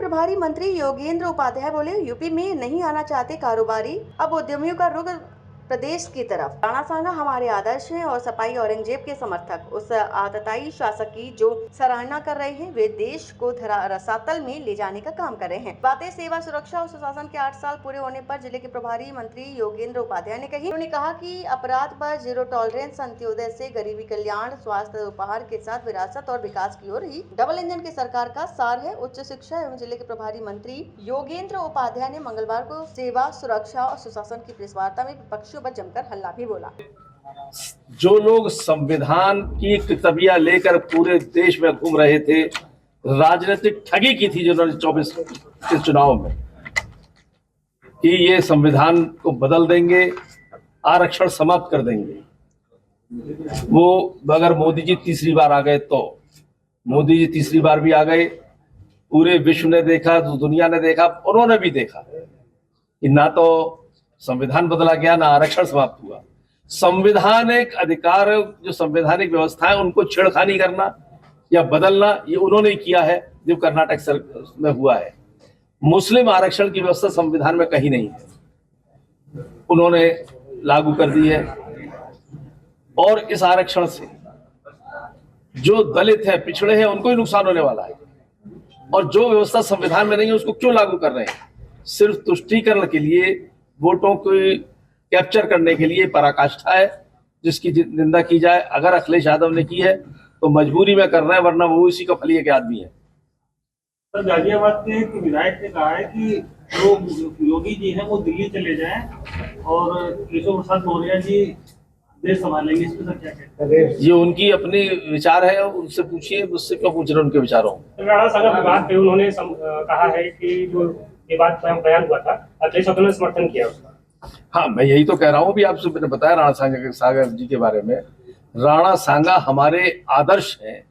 प्रभारी मंत्री योगेंद्र उपाध्याय बोले, यूपी में नहीं आना चाहते कारोबारी, अब उद्यमियों का रुख प्रदेश की तरफ। राणा सांगा हमारे आदर्श हैं और सपाई औरंगजेब के समर्थक। उस आतताई शासक की जो सराहना कर रहे हैं, वे देश को रसातल में ले जाने का काम कर रहे हैं। बातें सेवा सुरक्षा और सुशासन के 8 साल पूरे होने पर जिले के प्रभारी मंत्री योगेंद्र उपाध्याय ने कही। उन्होंने कहा कि अपराध पर जीरो टॉलरेंस, अंत्योदय से गरीबी कल्याण, स्वास्थ्य उपहार के साथ विरासत और विकास की ओर ही डबल इंजन की सरकार का सार है। उच्च शिक्षा एवं जिले के प्रभारी मंत्री योगेंद्र उपाध्याय ने मंगलवार को सेवा सुरक्षा और सुशासन की प्रेस वार्ता में विपक्षियों पर जमकर हल्ला भी बोला। जो लोग संविधान की किताबियां लेकर पूरे देश में घूम रहे थे, राजनीतिक ठगी की थी जिन्होंने 24 के चुनाव में कि ये संविधान को बदल देंगे, आरक्षण समाप्त कर देंगे। वो अगर मोदी जी तीसरी बार आ गए तो मोदी जी तीसरी बार भी आ गए। पूरे विश्व ने देखा, दुनिया ने देखा, उन्होंने भी देखा कि ना तो संविधान बदला गया, ना आरक्षण समाप्त हुआ। संवैधानिक अधिकार, जो संवैधानिक व्यवस्था है, उनको छेड़खानी करना या बदलना, ये उन्होंने किया है जो कर्नाटक में हुआ है। मुस्लिम आरक्षण की व्यवस्था संविधान में कहीं नहीं है, उन्होंने लागू कर दी है। और इस आरक्षण से जो दलित है, पिछड़े हैं, उनको ही नुकसान होने वाला है। और जो व्यवस्था संविधान में नहीं है, उसको क्यों लागू कर रहे हैं? सिर्फ तुष्टीकरण के लिए, वोटों को कैप्चर करने के लिए पराकाष्ठा है, जिसकी निंदा की जाए। अगर अखिलेश यादव ने की है तो मजबूरी में कर रहे हैं, वरना वो इसी का फलिए के आदमी है। सर, गाजियाबाद के एक विधायक ने कहा है कि जो योगी जी हैं वो दिल्ली चले जाएं और केशव प्रसाद मौर्य जी देश संभालेंगे। इस पर सर क्या कहते हैं? ये उनकी अपनी विचार है, उनसे पूछिए, मुझसे क्यों पूछ रहे उनके विचारों। राणा सांगा विवाद पे उन्होंने कहा है कि जो ये बात बयान हुआ था, अखिलेश यादव ने समर्थन किया उसका। हाँ, मैं यही तो कह रहा हूँ। भी आपसे मैंने बताया राणा सांगा जी के बारे में। राणा सांगा हमारे आदर्श हैं,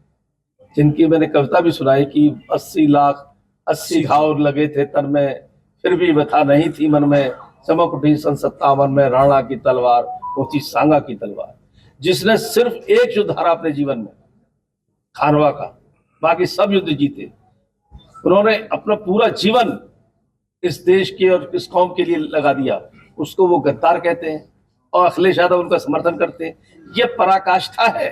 जिनकी मैंने कविता भी सुनाई कि 80 लाख 80 घाव लगे थे तन में, फिर भी व्यथा नहीं थी मन में, चमक उठी सन 57 में राणा की तलवार, वो थी सांगा की तलवार। जिसने सिर्फ एक युद्ध हारा अपने जीवन में, खानवा का, बाकी सब युद्ध जीते। उन्होंने अपना पूरा जीवन इस देश के और इस कौम के लिए लगा दिया। उसको वो गद्दार कहते हैं और अखिलेश यादव उनका समर्थन करते हैं। ये पराकाष्ठा है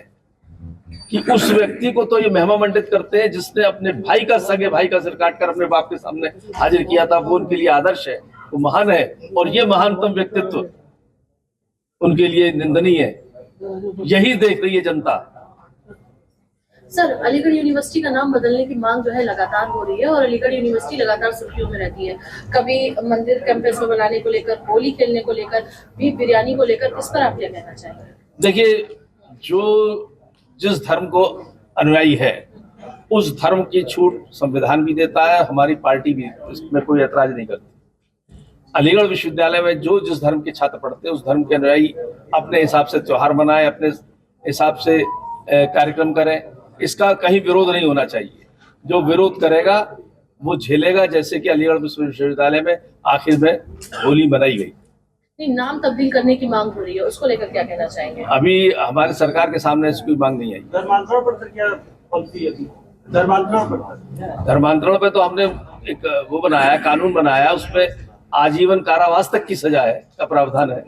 कि उस व्यक्ति को तो ये महिमा मंडित करते हैं जिसने अपने भाई का, सगे भाई का सिर काटकर अपने बाप के सामने हाजिर किया था। वो उनके लिए आदर्श है, वो महान है। और ये महानतम व्यक्तित्व उनके लिए निंदनीय है। यही देख रही है जनता। सर, अलीगढ़ यूनिवर्सिटी का नाम बदलने की मांग जो है लगातार हो रही है और अलीगढ़ यूनिवर्सिटी लगातार सुर्खियों में रहती है। कभी मंदिर कैंपस में बनाने को लेकर, होली खेलने को लेकर, भी बिरयानी को लेकर, इस पर आप क्या कहना चाहेंगे? देखिए, जो जिस धर्म को अनुयायी है उस धर्म की छूट संविधान भी देता है, हमारी पार्टी भी इसमें कोई ऐतराज नहीं करती। अलीगढ़ विश्वविद्यालय में जो जिस धर्म के छात्र पढ़ते हैं उस धर्म के अनुयायी अपने हिसाब से त्योहार मनाएं, अपने हिसाब से कार्यक्रम करें। इसका कहीं विरोध नहीं होना चाहिए। जो विरोध करेगा वो झेलेगा, जैसे कि अलीगढ़ विश्वविद्यालय में आखिर में होली मनाई गई। नहीं, नाम तब्दील करने की मांग हो रही है, उसको लेकर क्या कहना चाहेंगे? अभी हमारी सरकार के सामने ऐसी कोई मांग नहीं आई। धर्मांतरण पर सर क्या पॉलिसी है? धर्मांतरण पे तो हमने एक वो बनाया, कानून बनाया, उसमें आजीवन कारावास तक की सजा है का प्रावधान है।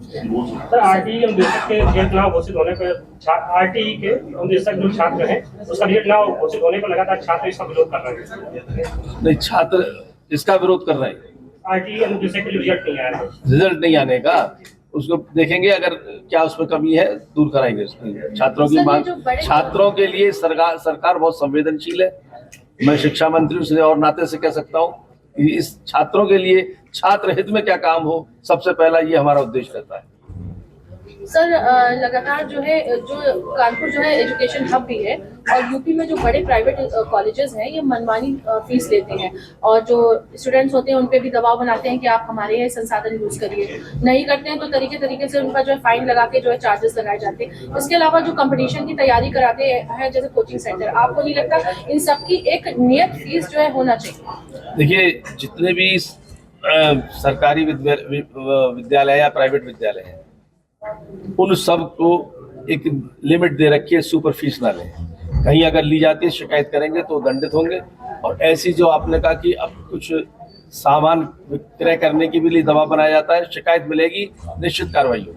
सर, आरटीई अनुदेशक के रिजल्ट ना घोषित होने पर, आरटीई के अनुदेशक जो छात्र हैं उसका रिजल्ट ना घोषित होने पर लगातार छात्र इसका विरोध कर रहे हैं। नहीं, छात्र इसका विरोध कर रहे हैं। आरटीई अनुदेशक के रिजल्ट नहीं आया, रिजल्ट नहीं आने का, उसको देखेंगे, अगर क्या उसमें कमी है दूर कराएंगे उसकी। छात्रों की मांग, छात्रों के लिए सरकार बहुत संवेदनशील है। मैं शिक्षा मंत्री से और नाते से कह सकता हूँ कि इस छात्रों के लिए, छात्र हित में क्या काम हो, सबसे पहला ये हमारा उद्देश्य रहता है। सर, लगातार जो है, जो कानपुर जो है एजुकेशन हब भी है और यूपी में जो बड़े प्राइवेट कॉलेजेस हैं ये मनमानी फीस लेते हैं और जो स्टूडेंट्स होते हैं उन पे भी दबाव बनाते हैं कि आप हमारे ये संसाधन यूज करिए। नहीं करते हैं तो तरीके से उनका जो है फाइन लगा के जो है चार्जेस लगाए जाते हैं। इसके अलावा जो कंपटीशन की तैयारी कराते हैं जैसे कोचिंग सेंटर, आपको नहीं लगता इन सबकी एक नियत फीस जो है होना चाहिए? देखिए, जितने भी सरकारी विद्यालय या प्राइवेट विद्यालय हैं उन सब को एक लिमिट दे रखी है, सुपर फीस ना लें। कहीं अगर ली जाती है शिकायत करेंगे तो दंडित होंगे। और ऐसी जो आपने कहा कि अब कुछ सामान विक्रय करने के भी लिए दबाव बनाया जाता है, शिकायत मिलेगी, निश्चित कार्रवाई होगी।